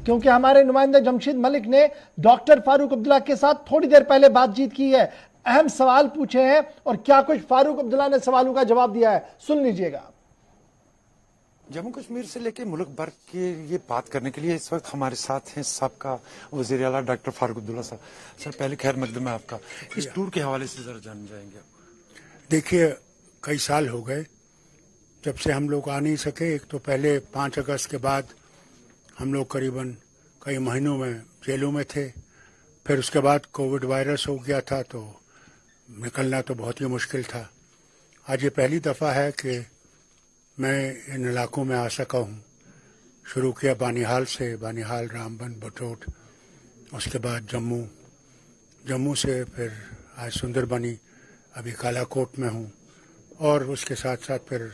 کیونکہ ہمارے نمائندہ جمشید ملک نے ڈاکٹر فاروق عبداللہ کے ساتھ تھوڑی دیر پہلے بات چیت کی ہے، اہم سوال پوچھے ہیں اور کیا کچھ فاروق عبداللہ نے سوالوں کا جواب دیا ہے، سن لیجئے گا۔ جموں کشمیر سے لے کے ملک بھر کے یہ بات کرنے کے لیے اس وقت ہمارے ساتھ ہیں سابقہ وزیر اعلیٰ ڈاکٹر فاروق عبداللہ صاحب۔ سر پہلے خیر مقدم ہے آپ کا، اس ٹور کے حوالے سے ذرا جان جائیں گے۔ دیکھیے کئی سال ہو گئے جب سے ہم لوگ آ نہیں سکے، ایک تو پہلے 5 اگست کے بعد ہم لوگ قریباً کئی مہینوں میں جیلوں میں تھے، پھر اس کے بعد کووڈ وائرس ہو گیا تھا تو نکلنا تو بہت ہی مشکل تھا۔ آج یہ پہلی دفعہ ہے کہ میں ان علاقوں میں آ سکا ہوں۔ شروع کیا بانیہال سے، بانیہال، رامبن، بٹوٹ، اس کے بعد جموں سے پھر آج سندر بنی، ابھی کالا کوٹ میں ہوں، اور اس کے ساتھ ساتھ پھر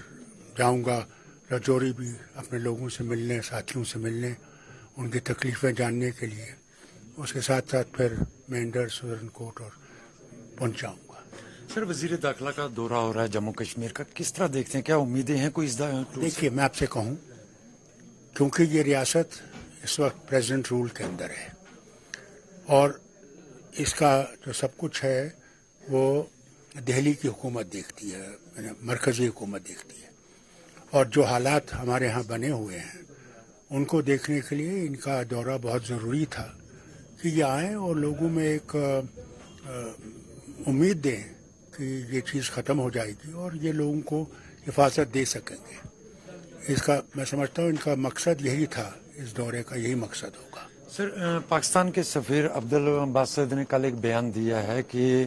جاؤں گا رجوری بھی اپنے لوگوں سے ملنے، ساتھیوں سے ملنے، ان کی تکلیفیں جاننے کے لیے۔ اس کے ساتھ ساتھ پھر مینڈر، سدرن کوٹ اور پہنچ جاؤں گا۔ سر وزیر داخلہ کا دورہ ہو رہا ہے جموں کشمیر کا، کس طرح دیکھتے ہیں، کیا امیدیں ہیں کوئی اس دیکھیے میں آپ سے کہوں، کیونکہ یہ ریاست اس وقت پریزیڈنٹ رول کے اندر ہے اور اس کا جو سب کچھ ہے وہ دہلی کی حکومت دیکھتی ہے، مرکزی حکومت دیکھتی ہے، اور جو حالات ہمارے ہاں بنے ہوئے ہیں ان کو دیکھنے کے لیے ان کا دورہ بہت ضروری تھا کہ یہ آئیں اور لوگوں میں ایک امید دیں کہ یہ چیز ختم ہو جائے گی اور یہ لوگوں کو حفاظت دے سکیں گے۔ اس کا میں سمجھتا ہوں ان کا مقصد یہی تھا، اس دورے کا یہی مقصد ہوگا۔ سر پاکستان کے سفیر عبدالباسط نے کل ایک بیان دیا ہے کہ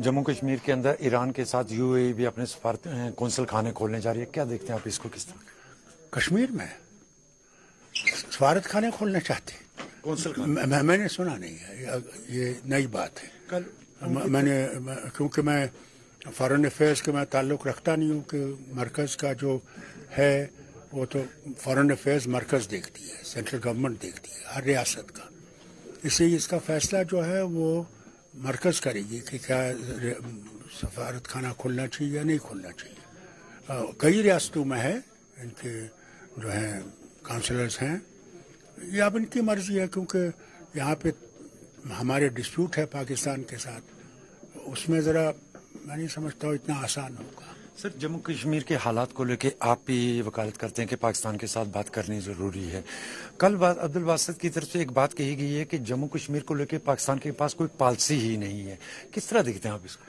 جموں کشمیر کے اندر ایران کے ساتھ UAE بھی اپنے سفارت قونصل خانے کھولنے جا رہی ہے، کیا دیکھتے ہیں آپ اس کو؟ کس طرح کشمیر میں سفارت خانے کھولنا چاہتے ہیں؟ قونصل خانے میں نے سنا نہیں ہے، یہ نئی بات ہے۔ میں نے کیونکہ میں فارن افیئرس کے میں تعلق رکھتا نہیں ہوں، کہ مرکز کا جو ہے وہ تو فارن افیئرس مرکز دیکھتی ہے، سینٹرل گورنمنٹ دیکھتی ہے ہر ریاست کا، اس لیے اس کا فیصلہ جو ہے وہ مرکز کرے گی کہ کیا سفارت خانہ کھولنا چاہیے یا نہیں کھولنا چاہیے۔ کئی ریاستوں میں ہے، ان کے جو ہیں کونسلرز ہیں، یہ اب ان کی مرضی ہے، کیونکہ یہاں پہ ہمارے ڈسپیوٹ ہے پاکستان کے ساتھ، اس میں ذرا میں نہیں سمجھتا ہوں اتنا آسان ہوگا۔ سر جموں کشمیر کے حالات کو لے کے آپ بھی وکالت کرتے ہیں کہ پاکستان کے ساتھ بات کرنی ضروری ہے۔ کل عبدالباسط کی طرف سے ایک بات کہی گئی ہے کہ جموں کشمیر کو لے کے پاکستان کے پاس کوئی پالیسی ہی نہیں ہے، کس طرح دیکھتے ہیں آپ اس کو؟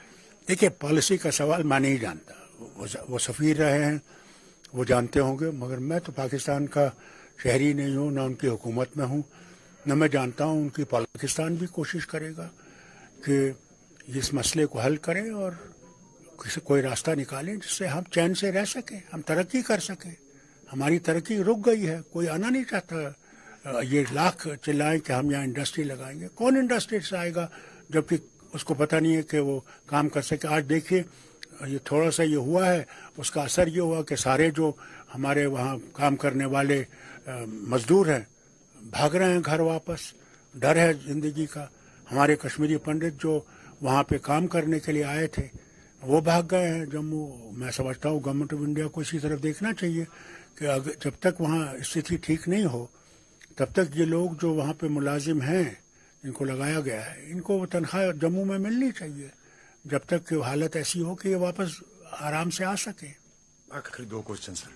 دیکھیے پالیسی کا سوال میں نہیں جانتا، وہ سفیر رہے ہیں، وہ جانتے ہوں گے، مگر میں تو پاکستان کا شہری نہیں ہوں، نہ ان کی حکومت میں ہوں، نہ میں جانتا ہوں ان کی پاکستان بھی کوشش کرے گا کہ اس مسئلے کو حل کرے اور کوئی راستہ نکالیں جس سے ہم چین سے رہ سکیں، ہم ترقی کر سکیں۔ ہماری ترقی رک گئی ہے، کوئی آنا نہیں چاہتا۔ یہ لاکھ چلائیں کہ ہم یہاں انڈسٹری لگائیں گے، کون انڈسٹری سے آئے گا جبکہ اس کو پتہ نہیں ہے کہ وہ کام کر سکے۔ آج دیکھیے یہ تھوڑا سا یہ ہوا ہے، اس کا اثر یہ ہوا کہ سارے جو ہمارے وہاں کام کرنے والے مزدور ہیں بھاگ رہے ہیں گھر واپس، ڈر ہے زندگی کا۔ ہمارے کشمیری پنڈت جو وہاں پہ کام کرنے کے لیے آئے تھے وہ بھاگ گئے ہیں جموں۔ میں سمجھتا ہوں گورنمنٹ آف انڈیا کو اسی طرف دیکھنا چاہیے کہ جب تک وہاں استھتی ٹھیک نہیں ہو تب تک یہ لوگ جو وہاں پہ ملازم ہیں ان کو لگایا گیا ہے، ان کو وہ تنخواہ جموں میں ملنی چاہیے جب تک کہ حالت ایسی ہو کہ یہ واپس آرام سے آ سکے۔ آخری 2 کوشچن سر،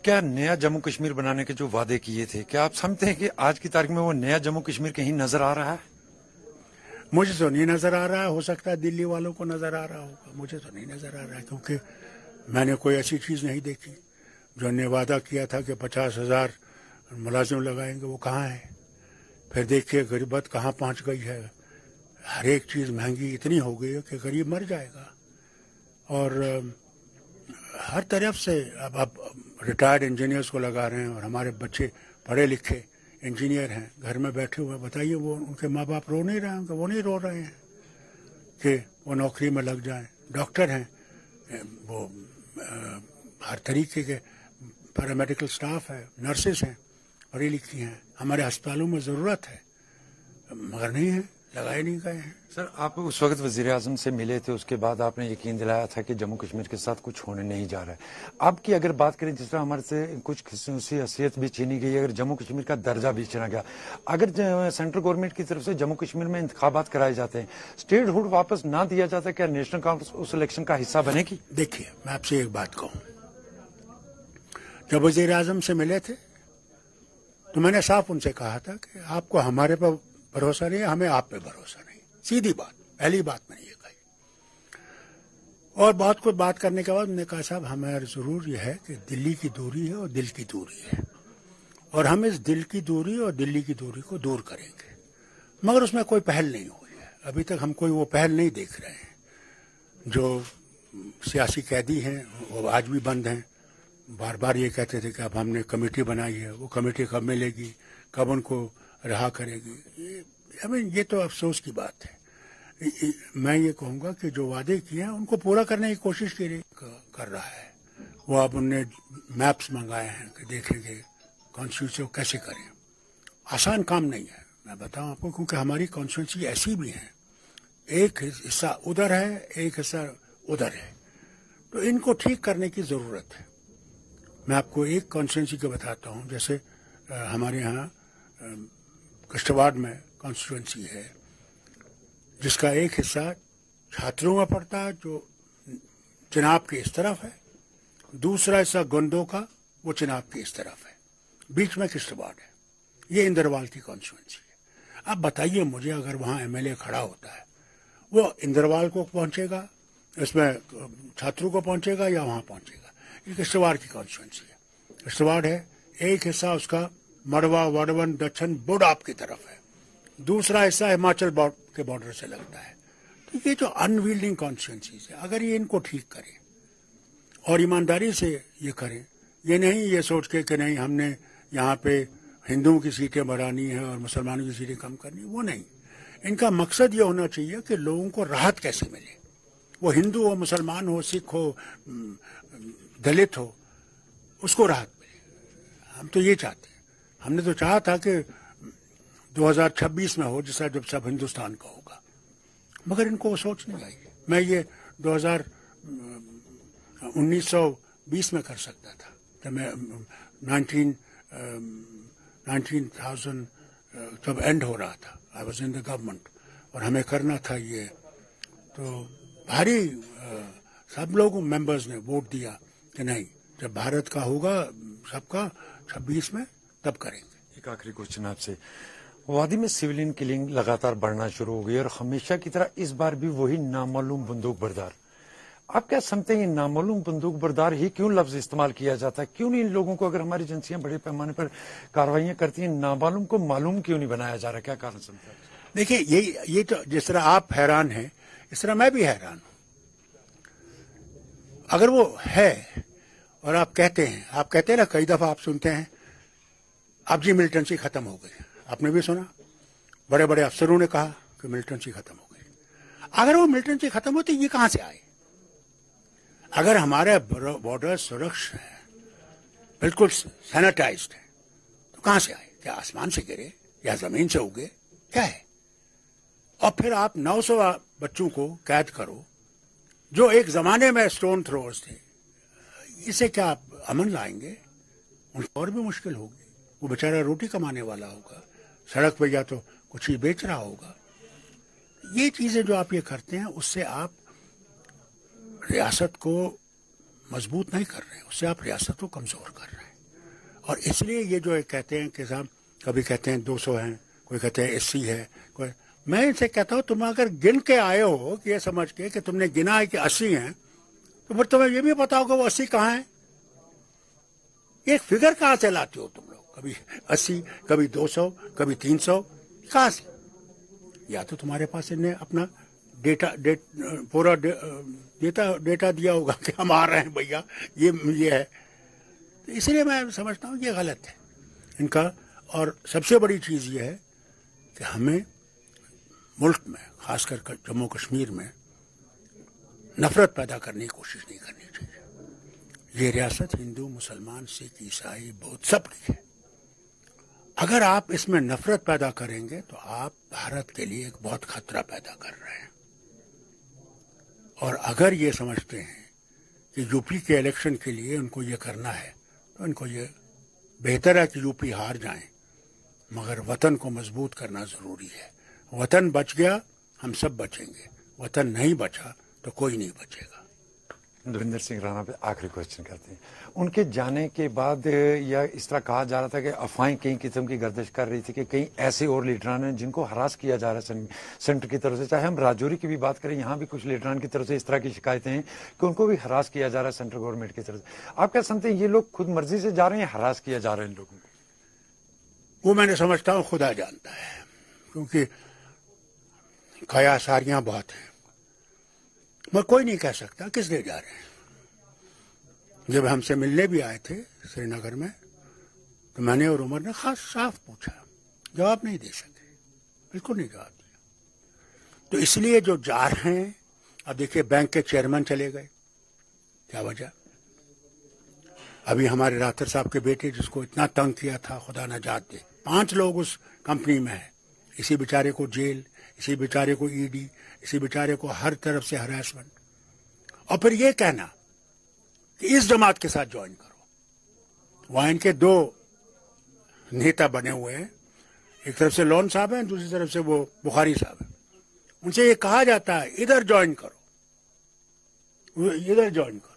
کیا نیا جموں کشمیر بنانے کے جو وعدے کیے تھے، کیا آپ سمجھتے ہیں کہ آج کی تاریخ میں وہ نیا جموں کشمیر کہیں نظر آ رہا ہے؟ مجھے تو نہیں نظر آ رہا ہے، ہو سکتا ہے دلی والوں کو نظر آ رہا ہوگا، مجھے تو نہیں نظر آ رہا ہے، کیونکہ میں نے کوئی ایسی چیز نہیں دیکھی۔ جو نے وعدہ کیا تھا کہ 50,000 ملازم لگائیں گے، وہ کہاں ہے؟ پھر دیکھیے غربت کہاں پہنچ گئی ہے، ہر ایک چیز مہنگی اتنی ہو گئی ہے کہ غریب مر جائے گا، اور ہر طرف سے اب ریٹائرڈ انجینئرس کو لگا رہے ہیں، اور ہمارے بچے پڑھے لکھے انجینئر ہیں گھر میں بیٹھے ہوئے، بتائیے وہ ان کے ماں باپ رو نہیں رہے ہیں؟ وہ نہیں رو رہے ہیں کہ وہ نوکری میں لگ جائیں۔ ڈاکٹر ہیں، وہ ہر طریقے کے پیرامیڈیکل سٹاف ہے، نرسز ہیں، پڑھی لکھی ہیں، ہمارے ہسپتالوں میں ضرورت ہے، مگر نہیں ہے۔ लगाए नहीं गए हैं। सर, आप उस वक्त वजीर आजम से मिले थे, उसके बाद आपने यकीन दिलाया था कि जम्मू कश्मीर के साथ कुछ होने नहीं जा रहा है। आपकी अगर बात करें, जिस तरह हमारे से कुछ खसूसी हैसियत भी छीनी गई, अगर जम्मू कश्मीर का दर्जा भी छीना गया, अगर सेंट्रल गवर्नमेंट की तरफ से जम्मू कश्मीर में इंतखाबात कराए जाते हैं, स्टेट हुड वापस ना दिया जाता, क्या नेशनल कांग्रेस उस इलेक्शन का हिस्सा बनेगी? देखिए, मैं आपसे एक बात कहूं, जब वजीर आजम से मिले थे तो मैंने साफ उनसे कहा था कि आपको हमारे पर भरोसा नहीं है, हमें आप पे भरोसा नहीं। सीधी बात, पहली बात मैंने ये कही। और बहुत कुछ बात करने के बाद उन्होंने कहा, साहब हमारा जरूर यह है कि दिल्ली की दूरी है और दिल की दूरी है, और हम इस दिल की दूरी और दिल्ली की दूरी को दूर करेंगे। मगर उसमें कोई पहल नहीं हुई है, अभी तक हम कोई वो पहल नहीं देख रहे हैं। जो सियासी कैदी हैं वो आज भी बंद हैं। बार बार ये कहते थे कि अब हमने कमेटी बनाई है, वो कमेटी कब मिलेगी, कब उनको रहा करेगी। ये तो अफसोस की बात है। मैं ये कहूँगा कि जो वादे किए हैं उनको पूरा करने की कोशिश कर रहा है। वो अब उनने मैप्स मंगाए हैं कि देखेंगे कॉन्स्टिट्यूंसी को कैसे करें। आसान काम नहीं है, मैं बताऊं आपको, क्योंकि हमारी कॉन्स्टिट्यूंसी ऐसी भी है, एक हिस्सा उधर है, एक हिस्सा उधर है, तो इनको ठीक करने की ज़रूरत है। मैं आपको एक कॉन्स्टिट्यूंसी को बताता हूँ, जैसे हमारे यहाँ कष्टवाड़ में कॉन्स्टिट्यूंसी है जिसका एक हिस्सा छात्रों में पड़ता है जो चिनाब के इस तरफ है, दूसरा हिस्सा गोंदों का वो चिनाब के इस तरफ है, बीच में किश्तवाड़ है। ये इंदरवाल की कॉन्स्टिट्यूंसी है। अब बताइए मुझे, अगर वहाँ एमएलए खड़ा होता है, वो इंदरवाल को पहुँचेगा, इसमें छात्रों को पहुँचेगा या वहाँ पहुँचेगा? ये किश्तवाड़ की कॉन्स्टिट्यूंसी है। किश्तवाड़ है, एक हिस्सा उसका मड़वा, वडवन, दक्षिण बोडाप की तरफ है, दूसरा हिस्सा हिमाचल के बॉर्डर से लगता है। तो ये जो अनविल्डिंग कॉन्स्टिट्यूंसीज है, अगर ये इनको ठीक करें और ईमानदारी से ये करें, ये नहीं ये सोच के कि नहीं हमने यहाँ पे हिंदुओं की सीटें बढ़ानी है और मुसलमानों की सीटें कम करनी, वो नहीं। इनका मकसद ये होना चाहिए कि लोगों को राहत कैसे मिले, वो हिंदू हो, मुसलमान हो, सिख हो, दलित हो, उसको राहत मिले। हम तो ये चाहते हैं। हमने तो चाहा था कि 2026 में हो, जैसा जब सब हिंदुस्तान का होगा, मगर इनको वो सोच नहीं आई। मैं ये 1920 में कर सकता था, जब मैं 19,000 जब एंड हो रहा था, I was in the government, और हमें करना था ये। तो भारी सब लोगों मेंबर्स ने वोट दिया कि नहीं, जब भारत का होगा सबका 26 में, तब करेंगे। एक आखिरी क्वेश्चन आपसे, वादी में सिविलियन किलिंग लगातार बढ़ना शुरू हो गई और हमेशा की तरह इस बार भी वही नामालूम बंदूक बरदार। आप क्या समझते हैं, नामालूम बंदूक बरदार ही क्यों लफ्ज इस्तेमाल किया जाता है? क्यों नहीं इन लोगों को, अगर हमारी एजेंसियां बड़े पैमाने पर कार्रवाइयां करती हैं, नामालूम को मालूम क्यों नहीं बनाया जा रहा? क्या कारण समझते हैं? देखिए, ये तो जिस तरह आप हैरान हैं, इस तरह मैं भी हैरान हूं। अगर वो है और आप कहते हैं ना, कई दफा आप सुनते हैं, अब जी मिलिटेंसी खत्म हो गई, आपने भी सुना, बड़े बड़े अफसरों ने कहा कि मिलिटेंसी खत्म हो गई। अगर वो मिलिटेंसी खत्म होती, ये कहां से आए? अगर हमारे बॉर्डर सुरक्षित है, बिल्कुल सैनिटाइज्ड है, तो कहां से आए? क्या आसमान से गिरे या जमीन से उगे? क्या है? और फिर आप 900 बच्चों को कैद करो जो एक जमाने में स्टोन थ्रोअर्स थे। इसे क्या आप अमन लाएंगे? उनको और भी मुश्किल होगी। वो बेचारा रोटी कमाने वाला होगा, सड़क पर या तो कुछ ही बेच रहा होगा। ये चीजें जो आप ये करते हैं, उससे आप रियासत को मजबूत नहीं कर रहे, उससे आप रियासत को कमजोर कर रहे हैं। और इसलिए ये जो कहते हैं कि साहब, कभी कहते हैं 200 हैं, कोई कहते हैं 80 है, कोई, मैं इनसे कहता हूं, तुम अगर गिन के आए हो कि ये समझ के कि तुमने गिना है कि 80 हैं, तो फिर तुम्हें ये भी पता होगा वो 80 कहाँ है। एक फिगर कहां से लाते हो तुम लोग? कभी 80, कभी 200, कभी 300, कहां से? या तो तुम्हारे पास इन्हें अपना पूरा डेटा दिया होगा कि हम आ रहे हैं भैया, ये है। तो इसलिए मैं समझता हूँ ये गलत है इनका। और सबसे बड़ी चीज ये है कि हमें मुल्क में, खासकर जम्मू कश्मीर में, नफरत पैदा करने की कोशिश नहीं करनी चाहिए। ये रियासत हिंदू, मुसलमान, सिख, ईसाई, बौद्ध सबकी है। अगर आप इसमें नफरत पैदा करेंगे तो आप भारत के लिए एक बहुत खतरा पैदा कर रहे हैं। और अगर ये समझते हैं कि यूपी के इलेक्शन के लिए उनको ये करना है तो इनको ये बेहतर है कि यूपी हार जाएं, मगर वतन को मजबूत करना जरूरी है। वतन बच गया हम सब बचेंगे, वतन नहीं बचा तो कोई नहीं बचेगा। देवेंद्र सिंह राणा पे आखिरी क्वेश्चन करते हैं। उनके जाने के बाद या इस तरह कहा जा रहा था कि अफवाहें कई किस्म की गर्दिश कर रही थी कि कई ऐसे और लीडरान हैं जिनको हरास किया जा रहा है सेंटर की तरफ से। चाहे हम राजौरी की भी बात करें, यहाँ भी कुछ लीडरान की तरफ से इस तरह की शिकायतें हैं कि उनको भी हरास किया जा रहा है सेंट्रल गवर्नमेंट की तरफ से। आप क्या समझते हैं, ये लोग खुद मर्जी से जा रहे हैं, हरास किया जा रहा है इन लोगों को? वो मैंने समझता हूँ खुदा जानता है, क्योंकि कयासारियां बहुत हैं। मैं कोई नहीं कह सकता किस लिए जा रहे हैं। जब हमसे मिलने भी आए थे श्रीनगर में तो मैंने और उमर ने खास साफ पूछा, जवाब नहीं दे सके, बिल्कुल नहीं जवाब दिया। तो इसलिए जो जा रहे हैं, अब देखिए बैंक के चेयरमैन चले गए, क्या वजह? अभी हमारे राठौर साहब के बेटे जिसको इतना तंग किया था, खुदा नजात दे, 5 लोग उस कंपनी में है। इसी बेचारे को जेल, इसी बेचारे को ईडी, इसी बेचारे को हर तरफ से हरासमेंट, और फिर ये कहना कि इस जमात के साथ ज्वाइन करो। वहां इनके 2 नेता बने हुए हैं, एक तरफ से लोन साहब हैं, दूसरी तरफ से वो बुखारी साहब हैं। उनसे ये कहा जाता है इधर ज्वाइन करो, इधर ज्वाइन करो।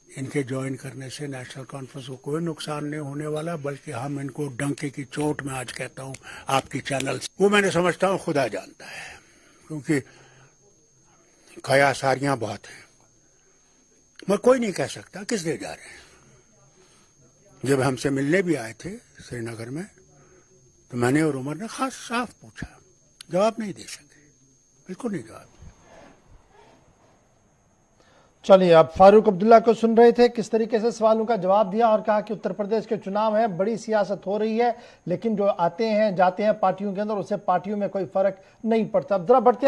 इनके ज्वाइन करने से नेशनल कॉन्फ्रेंस को कोई नुकसान नहीं होने वाला, बल्कि हम इनको डंके की चोट में आज कहता हूं आपकी चैनल से, वो मैंने समझता हूं खुदा जानता है, क्योंकि कयासारियां बहुत हैं। मैं कोई नहीं कह सकता किस लिए जा रहे हैं। जब हमसे मिलने भी आए थे श्रीनगर में तो मैंने और उमर ने खास साफ पूछा, जवाब नहीं दे सके, बिल्कुल नहीं जवाब दिया। चलिए, अब फारूक अब्दुल्ला को सुन रहे थे, किस तरीके से सवालों का जवाब दिया और कहा कि उत्तर प्रदेश के चुनाव हैं, बड़ी सियासत हो रही है, लेकिन जो आते हैं जाते हैं पार्टियों के अंदर, उससे पार्टियों में कोई फर्क नहीं पड़ता। अब जरा बढ़ते